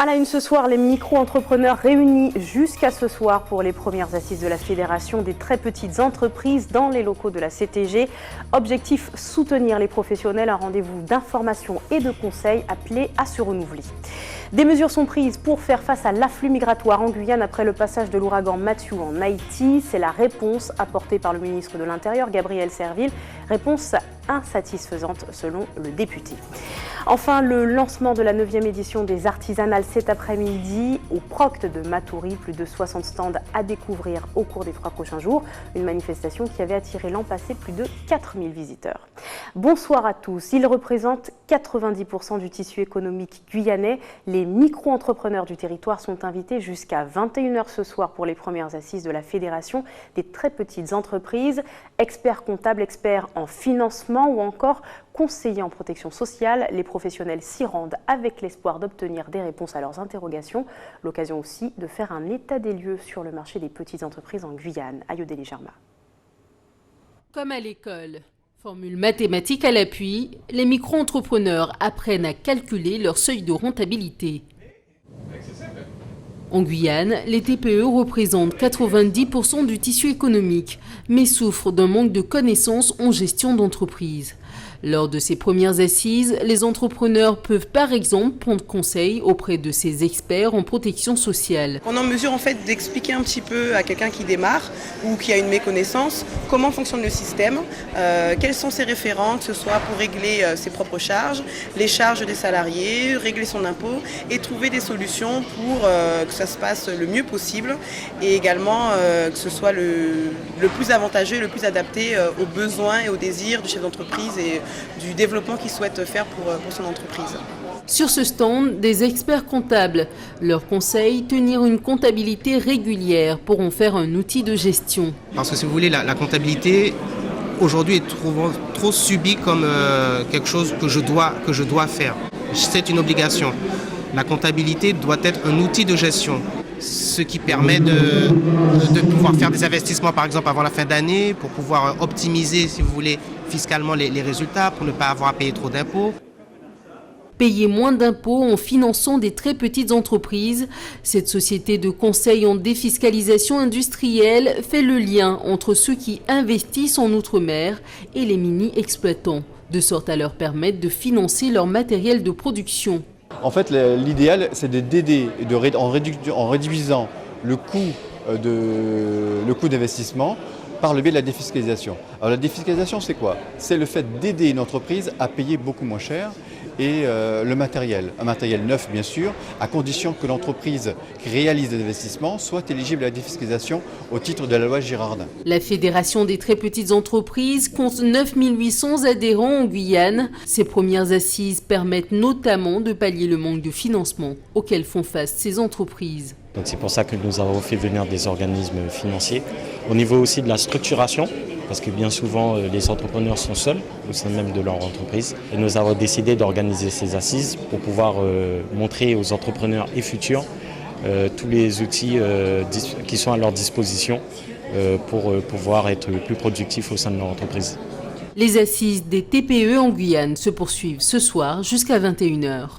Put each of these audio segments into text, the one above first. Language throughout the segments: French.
À la une ce soir, les micro-entrepreneurs réunis jusqu'à ce soir pour les premières assises de la Fédération des très petites entreprises dans les locaux de la CTG. Objectif, soutenir les professionnels, un rendez-vous d'information et de conseils appelé à se renouveler. Des mesures sont prises pour faire face à l'afflux migratoire en Guyane après le passage de l'ouragan Matthew en Haïti. C'est la réponse apportée par le ministre de l'Intérieur, Gabriel Serville. Réponse insatisfaisante selon le député. Enfin, le lancement de la 9e édition des Artisanales cet après-midi au Procte de Matoury. Plus de 60 stands à découvrir au cours des 3 prochains jours. Une manifestation qui avait attiré l'an passé plus de 4000 visiteurs. Bonsoir à tous. Ils représentent 90% du tissu économique guyanais. Les micro-entrepreneurs du territoire sont invités jusqu'à 21h ce soir pour les premières assises de la Fédération des très petites entreprises. Experts comptables, experts en financement ou encore conseillers en protection sociale, les professionnels s'y rendent avec l'espoir d'obtenir des réponses à leurs interrogations. L'occasion aussi de faire un état des lieux sur le marché des petites entreprises en Guyane. Ayodele Germa. Comme à l'école, formule mathématique à l'appui, les micro-entrepreneurs apprennent à calculer leur seuil de rentabilité. En Guyane, les TPE représentent 90% du tissu économique, mais souffrent d'un manque de connaissances en gestion d'entreprise. Lors de ces premières assises, les entrepreneurs peuvent par exemple prendre conseil auprès de ces experts en protection sociale. On est en mesure en fait d'expliquer un petit peu à quelqu'un qui démarre ou qui a une méconnaissance comment fonctionne le système, quelles sont ses référents, que ce soit pour régler ses propres charges, les charges des salariés, régler son impôt et trouver des solutions pour que ça se passe le mieux possible et également que ce soit le plus avantageux, le plus adapté aux besoins et aux désirs du chef d'entreprise et du développement qu'il souhaite faire pour son entreprise. Sur ce stand, des experts comptables leur conseillent tenir une comptabilité régulière pour en faire un outil de gestion. Parce que si vous voulez, la comptabilité aujourd'hui est trop subie comme quelque chose que je dois faire. C'est une obligation. La comptabilité doit être un outil de gestion, ce qui permet de pouvoir faire des investissements par exemple avant la fin d'année, pour pouvoir optimiser, si vous voulez, fiscalement les résultats, pour ne pas avoir à payer trop d'impôts. Payer moins d'impôts en finançant des très petites entreprises. Cette société de conseil en défiscalisation industrielle fait le lien entre ceux qui investissent en Outre-mer et les mini-exploitants, de sorte à leur permettre de financer leur matériel de production. En fait, l'idéal, c'est d'aider en réduisant le coût d'investissement par le biais de la défiscalisation. Alors la défiscalisation, c'est quoi? C'est le fait d'aider une entreprise à payer beaucoup moins cher et le matériel, un matériel neuf bien sûr, à condition que l'entreprise qui réalise des investissements soit éligible à la défiscalisation au titre de la loi Girardin. La Fédération des très petites entreprises compte 9800 adhérents en Guyane. Ces premières assises permettent notamment de pallier le manque de financement auquel font face ces entreprises. Donc c'est pour ça que nous avons fait venir des organismes financiers. Au niveau aussi de la structuration, parce que bien souvent les entrepreneurs sont seuls au sein même de leur entreprise. Et nous avons décidé d'organiser ces assises pour pouvoir montrer aux entrepreneurs et futurs tous les outils qui sont à leur disposition pour pouvoir être plus productifs au sein de leur entreprise. Les assises des TPE en Guyane se poursuivent ce soir jusqu'à 21h.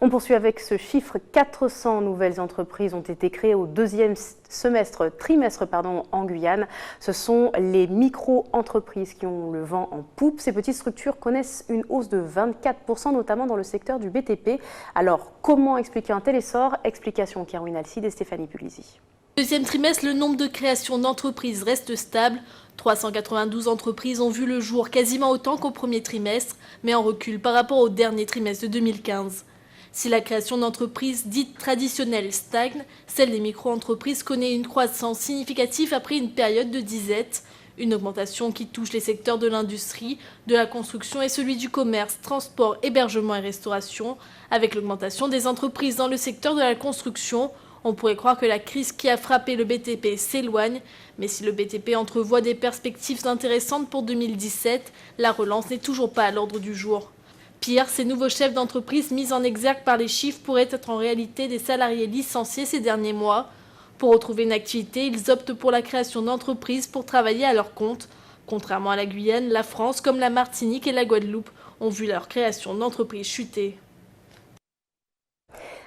On poursuit avec ce chiffre. 400 nouvelles entreprises ont été créées au deuxième trimestre en Guyane. Ce sont les micro-entreprises qui ont le vent en poupe. Ces petites structures connaissent une hausse de 24%, notamment dans le secteur du BTP. Alors, comment expliquer un tel essor? Explication Kerwin Alcide et Stéphanie Puglisi. Deuxième trimestre, le nombre de créations d'entreprises reste stable. 392 entreprises ont vu le jour, quasiment autant qu'au premier trimestre, mais en recul par rapport au dernier trimestre de 2015. Si la création d'entreprises dites traditionnelles stagne, celle des micro-entreprises connaît une croissance significative après une période de disette. Une augmentation qui touche les secteurs de l'industrie, de la construction et celui du commerce, transport, hébergement et restauration. Avec l'augmentation des entreprises dans le secteur de la construction, on pourrait croire que la crise qui a frappé le BTP s'éloigne. Mais si le BTP entrevoit des perspectives intéressantes pour 2017, la relance n'est toujours pas à l'ordre du jour. Pire, ces nouveaux chefs d'entreprise mis en exergue par les chiffres pourraient être en réalité des salariés licenciés ces derniers mois. Pour retrouver une activité, ils optent pour la création d'entreprises pour travailler à leur compte. Contrairement à la Guyane, la France, comme la Martinique et la Guadeloupe, ont vu leur création d'entreprises chuter.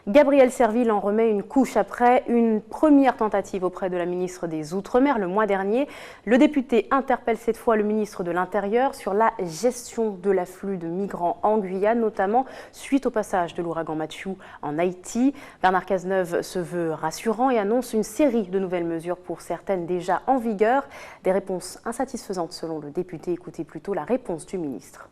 Gabriel Serville en remet une couche après une première tentative auprès de la ministre des Outre-mer le mois dernier. Le député interpelle cette fois le ministre de l'Intérieur sur la gestion de l'afflux de migrants en Guyane, notamment suite au passage de l'ouragan Matthew en Haïti. Bernard Cazeneuve se veut rassurant et annonce une série de nouvelles mesures pour certaines déjà en vigueur. Des réponses insatisfaisantes selon le député. Écoutez plutôt la réponse du ministre.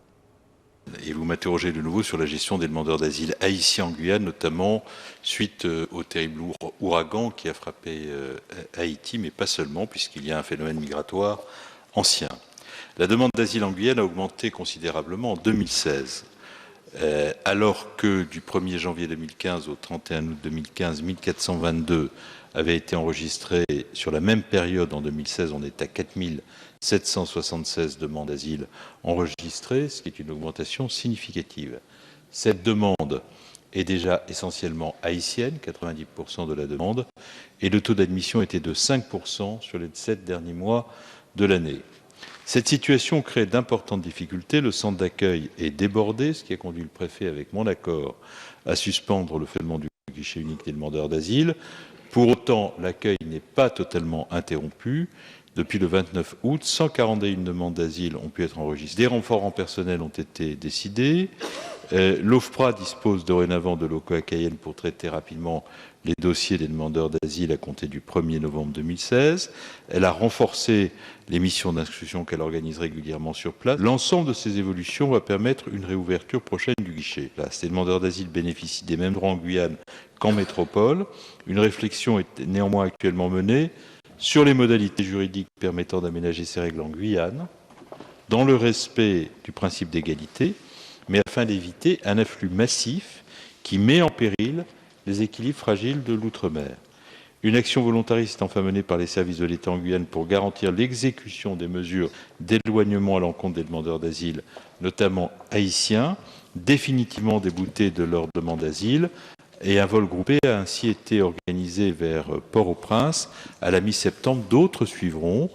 Et vous m'interrogez de nouveau sur la gestion des demandeurs d'asile haïtiens en Guyane, notamment suite au terrible ouragan qui a frappé Haïti, mais pas seulement, puisqu'il y a un phénomène migratoire ancien. La demande d'asile en Guyane a augmenté considérablement en 2016, alors que du 1er janvier 2015 au 31 août 2015, 1422 avaient été enregistrés. Sur la même période, en 2016, on est à 4776 demandes d'asile enregistrées, ce qui est une augmentation significative. Cette demande est déjà essentiellement haïtienne, 90% de la demande, et le taux d'admission était de 5% sur les 7 derniers mois de l'année. Cette situation crée d'importantes difficultés. Le centre d'accueil est débordé, ce qui a conduit le préfet, avec mon accord, à suspendre le fonctionnement du guichet unique des demandeurs d'asile. Pour autant, l'accueil n'est pas totalement interrompu. Depuis le 29 août, 141 demandes d'asile ont pu être enregistrées. Des renforts en personnel ont été décidés. L'OFPRA dispose dorénavant de locaux à Cayenne pour traiter rapidement les dossiers des demandeurs d'asile à compter du 1er novembre 2016. Elle a renforcé les missions d'instruction qu'elle organise régulièrement sur place. L'ensemble de ces évolutions va permettre une réouverture prochaine du guichet. Les demandeurs d'asile bénéficient des mêmes droits en Guyane qu'en métropole. Une réflexion est néanmoins actuellement menée sur les modalités juridiques permettant d'aménager ces règles en Guyane, dans le respect du principe d'égalité, mais afin d'éviter un afflux massif qui met en péril les équilibres fragiles de l'outre-mer. Une action volontariste est enfin menée par les services de l'État en Guyane pour garantir l'exécution des mesures d'éloignement à l'encontre des demandeurs d'asile, notamment haïtiens, définitivement déboutés de leur demande d'asile. Et un vol groupé a ainsi été organisé vers Port-au-Prince à la mi-septembre. D'autres suivront.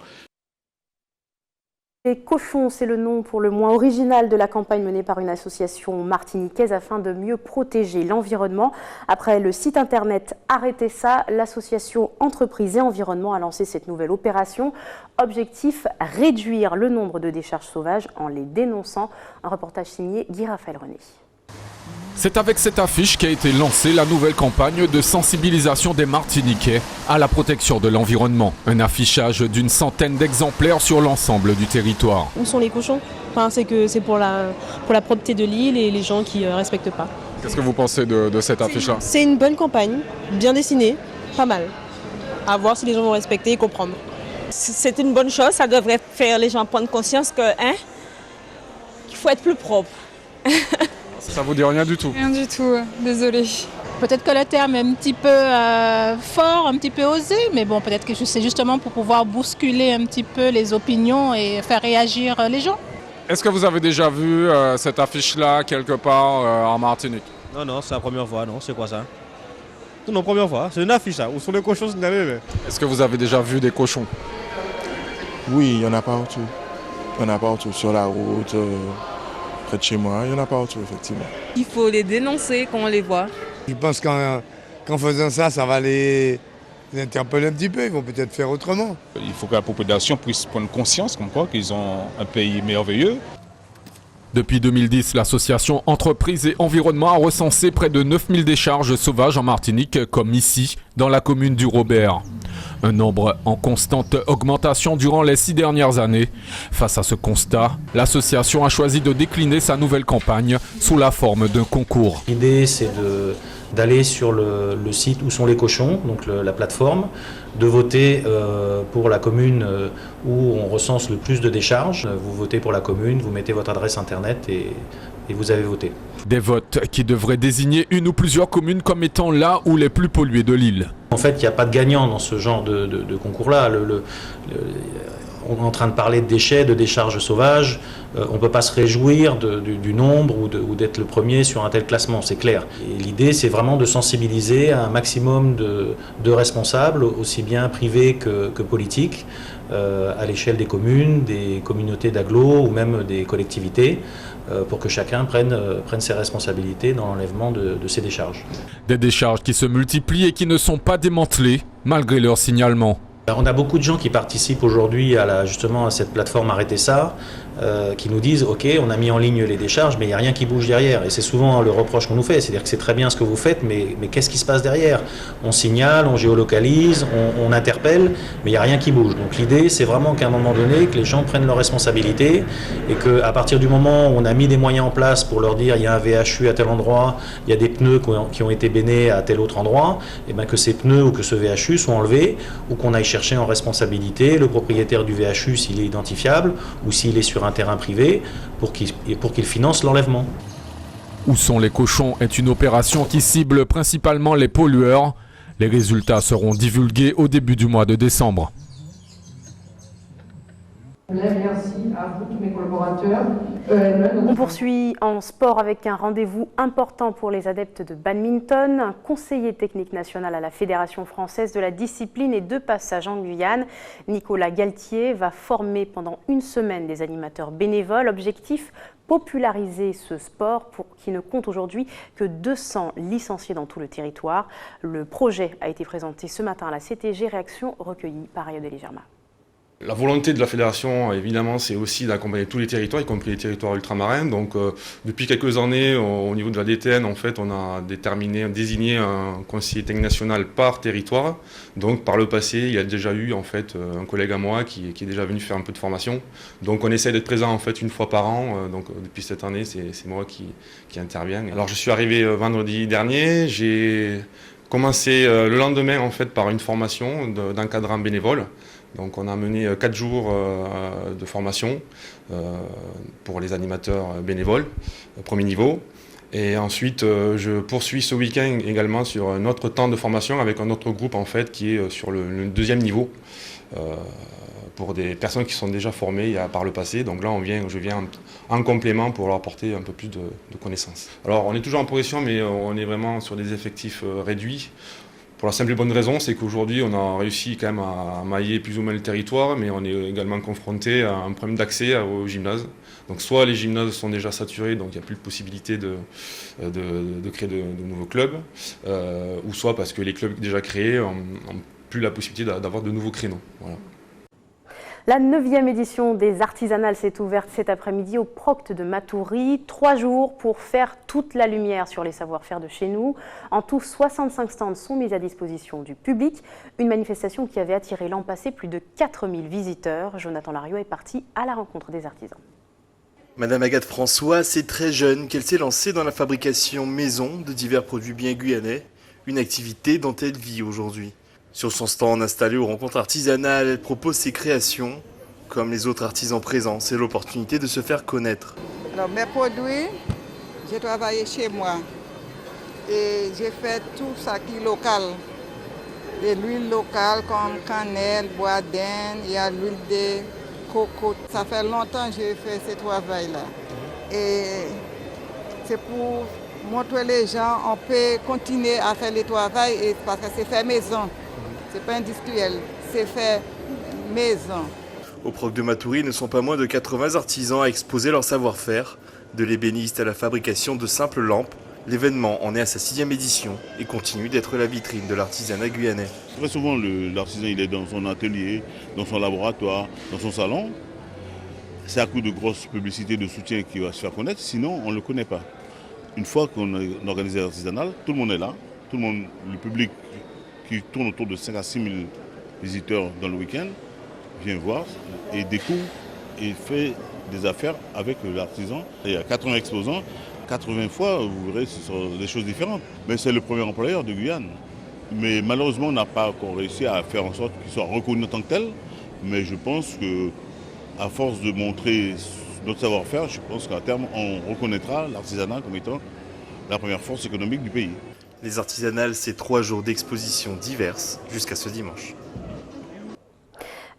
Les cochons, c'est le nom pour le moins original de la campagne menée par une association martiniquaise afin de mieux protéger l'environnement. Après le site internet Arrêtez ça, l'association Entreprises et Environnement a lancé cette nouvelle opération. Objectif, réduire le nombre de décharges sauvages en les dénonçant. Un reportage signé Guy Raphaël René. C'est avec cette affiche qu'a été lancée la nouvelle campagne de sensibilisation des Martiniquais à la protection de l'environnement. Un affichage d'une centaine d'exemplaires sur l'ensemble du territoire. Où sont les cochons ? C'est que c'est pour la propreté de l'île et les gens qui ne respectent pas. Qu'est-ce que vous pensez de cette affiche-là ? C'est une bonne campagne, bien dessinée, pas mal. À voir si les gens vont respecter et comprendre. C'est une bonne chose, ça devrait faire les gens prendre conscience qu'il faut être plus propre. Ça vous dit rien du tout? Rien du tout, désolée. Peut-être que le terme est un petit peu fort, un petit peu osé, mais bon, peut-être que c'est justement pour pouvoir bousculer un petit peu les opinions et faire réagir les gens. Est-ce que vous avez déjà vu cette affiche-là quelque part en Martinique? Non, c'est la première fois, non, c'est quoi ça? C'est la première fois, c'est une affiche ça, où sont les cochons signalés? Est-ce que vous avez déjà vu des cochons? Oui, il y en a partout. Il y en a partout, sur la route, près de chez moi, il y en a partout, effectivement. Il faut les dénoncer quand on les voit. Je pense qu'en faisant ça, ça va les interpeller un petit peu, ils vont peut-être faire autrement. Il faut que la population puisse prendre conscience comme quoi qu'ils ont un pays merveilleux. Depuis 2010, l'association Entreprises et Environnement a recensé près de 9000 décharges sauvages en Martinique, comme ici, dans la commune du Robert. Un nombre en constante augmentation durant les 6 dernières années. Face à ce constat, l'association a choisi de décliner sa nouvelle campagne sous la forme d'un concours. L'idée, c'est d'aller sur le site Où sont les cochons, donc la plateforme, de voter pour la commune où on recense le plus de décharges. Vous votez pour la commune, vous mettez votre adresse internet et vous avez voté. Des votes qui devraient désigner une ou plusieurs communes comme étant là où les plus polluées de l'île. En fait, il n'y a pas de gagnant dans ce genre de concours-là. on est en train de parler de déchets, de décharges sauvages. On ne peut pas se réjouir du nombre ou d'être le premier sur un tel classement, c'est clair. Et l'idée, c'est vraiment de sensibiliser un maximum de responsables, aussi bien privés que politiques, à l'échelle des communes, des communautés d'agglos ou même des collectivités, pour que chacun prenne ses responsabilités dans l'enlèvement de ces décharges. Des décharges qui se multiplient et qui ne sont pas démantelées, malgré leur signalement. On a beaucoup de gens qui participent aujourd'hui justement à cette plateforme Arrêtez ça, qui nous disent ok, on a mis en ligne les décharges, mais il n'y a rien qui bouge derrière. Et c'est souvent le reproche qu'on nous fait, c'est-à-dire que c'est très bien ce que vous faites, mais qu'est-ce qui se passe derrière? On signale, on géolocalise, on interpelle, mais il n'y a rien qui bouge. Donc l'idée, c'est vraiment qu'à un moment donné, que les gens prennent leurs responsabilités et qu'à partir du moment où on a mis des moyens en place pour leur dire il y a un VHU à tel endroit, il y a des pneus qui ont été bénés à tel autre endroit, et bien que ces pneus ou que ce VHU soient enlevés ou qu'on aille chercher en responsabilité le propriétaire du VHU s'il est identifiable ou s'il est sur un terrain privé pour qu'il finance l'enlèvement. Où sont les cochons est une opération qui cible principalement les pollueurs. Les résultats seront divulgués au début du mois de décembre. Merci à vous, tous mes collaborateurs. On poursuit en sport avec un rendez-vous important pour les adeptes de badminton. Un conseiller technique national à la Fédération française de la discipline et de passage en Guyane, Nicolas Galtier, va former pendant une semaine des animateurs bénévoles. Objectif, populariser ce sport qui ne compte aujourd'hui que 200 licenciés dans tout le territoire. Le projet a été présenté ce matin à la CTG. Réaction recueillie par Ayodele Germa. La volonté de la fédération, évidemment, c'est aussi d'accompagner tous les territoires, y compris les territoires ultramarins. Donc, depuis quelques années, au niveau de la DTN, en fait, on a désigné un conseiller technique national par territoire. Donc, par le passé, il y a déjà eu, en fait, un collègue à moi qui est déjà venu faire un peu de formation. Donc, on essaie d'être présent, en fait, une fois par an. Donc, depuis cette année, c'est moi qui interviens. Alors, je suis arrivé vendredi dernier. J'ai commencé le lendemain, en fait, par une formation d'encadrant bénévole. Donc on a mené 4 jours de formation pour les animateurs bénévoles, premier niveau. Et ensuite, je poursuis ce week-end également sur un autre temps de formation avec un autre groupe en fait qui est sur le deuxième niveau pour des personnes qui sont déjà formées par le passé. Donc là, je viens en complément pour leur apporter un peu plus de connaissances. Alors on est toujours en progression, mais on est vraiment sur des effectifs réduits. Pour la simple et bonne raison, c'est qu'aujourd'hui, on a réussi quand même à mailler plus ou moins le territoire, mais on est également confronté à un problème d'accès au gymnase. Donc soit les gymnases sont déjà saturés, donc il n'y a plus de possibilité de créer de nouveaux clubs, ou soit parce que les clubs déjà créés n'ont plus la possibilité d'avoir de nouveaux créneaux. Voilà. La 9e édition des Artisanales s'est ouverte cet après-midi au Procte de Matoury. 3 jours pour faire toute la lumière sur les savoir-faire de chez nous. En tout, 65 stands sont mis à disposition du public. Une manifestation qui avait attiré l'an passé plus de 4000 visiteurs. Jonathan Lariot est parti à la rencontre des artisans. Madame Agathe François, c'est très jeune qu'elle s'est lancée dans la fabrication maison de divers produits bien guyanais. Une activité dont elle vit aujourd'hui. Sur son stand installé aux rencontres artisanales, elle propose ses créations. Comme les autres artisans présents, c'est l'opportunité de se faire connaître. Alors, mes produits, j'ai travaillé chez moi et j'ai fait tout ça qui est local. De l'huile locale comme cannelle, bois d'Inde, il y a l'huile de coco. Ça fait longtemps que j'ai fait ce travail-là. Et c'est pour montrer les gens, on peut continuer à faire le travail parce que c'est fait maison. C'est pas industriel, c'est fait maison. Au Procte de Matoury, ne sont pas moins de 80 artisans à exposer leur savoir-faire, de l'ébéniste à la fabrication de simples lampes. L'événement en est à sa 6e édition et continue d'être la vitrine de l'artisanat guyanais. Très souvent, l'artisan il est dans son atelier, dans son laboratoire, dans son salon. C'est à coup de grosse publicité, de soutien qu'il va se faire connaître, sinon on ne le connaît pas. Une fois qu'on a organisé l'artisanal, tout le monde est là, tout le monde, le public qui tourne autour de 5 à 6 000 visiteurs dans le week-end, vient voir et découvre et fait des affaires avec l'artisan. Il y a 80 exposants, 80 fois, vous verrez, ce sont des choses différentes. Mais c'est le premier employeur de Guyane. Mais malheureusement, on n'a pas encore réussi à faire en sorte qu'il soit reconnu en tant que tel. Mais je pense qu'à force de montrer notre savoir-faire, je pense qu'à terme, on reconnaîtra l'artisanat comme étant la première force économique du pays. Les artisanales, c'est 3 jours d'expositions diverses jusqu'à ce dimanche.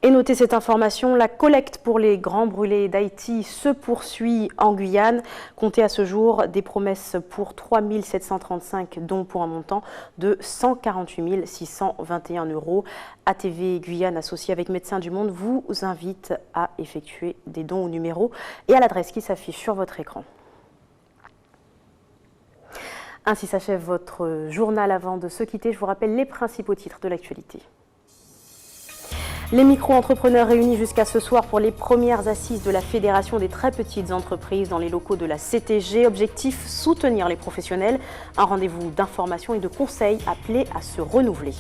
Et notez cette information, la collecte pour les grands brûlés d'Haïti se poursuit en Guyane. Comptez à ce jour des promesses pour 3 735 dons pour un montant de 148 621 €. ATV Guyane, associé avec Médecins du Monde, vous invite à effectuer des dons au numéro et à l'adresse qui s'affiche sur votre écran. Ainsi s'achève votre journal. Avant de se quitter, je vous rappelle les principaux titres de l'actualité. Les micro-entrepreneurs réunis jusqu'à ce soir pour les premières assises de la Fédération des très petites entreprises dans les locaux de la CTG. Objectif, soutenir les professionnels. Un rendez-vous d'information et de conseils appelé à se renouveler.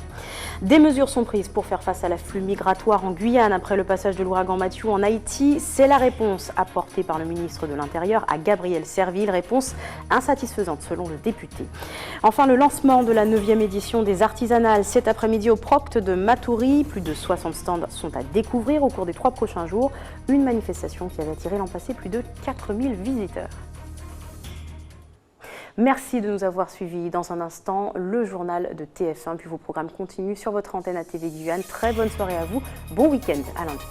Des mesures sont prises pour faire face à l'afflux migratoire en Guyane après le passage de l'ouragan Matthew en Haïti. C'est la réponse apportée par le ministre de l'Intérieur à Gabriel Serville. Réponse insatisfaisante selon le député. Enfin, le lancement de la 9e édition des Artisanales cet après-midi au Procte de Matoury. Plus de 60 stands sont à découvrir au cours des 3 prochains jours. Une manifestation qui avait attiré l'an passé plus de 4000 visiteurs. Merci de nous avoir suivis. Dans un instant, le journal de TF1, puis vos programmes continuent sur votre antenne ATV Guyane. Très bonne soirée à vous. Bon week-end. À lundi.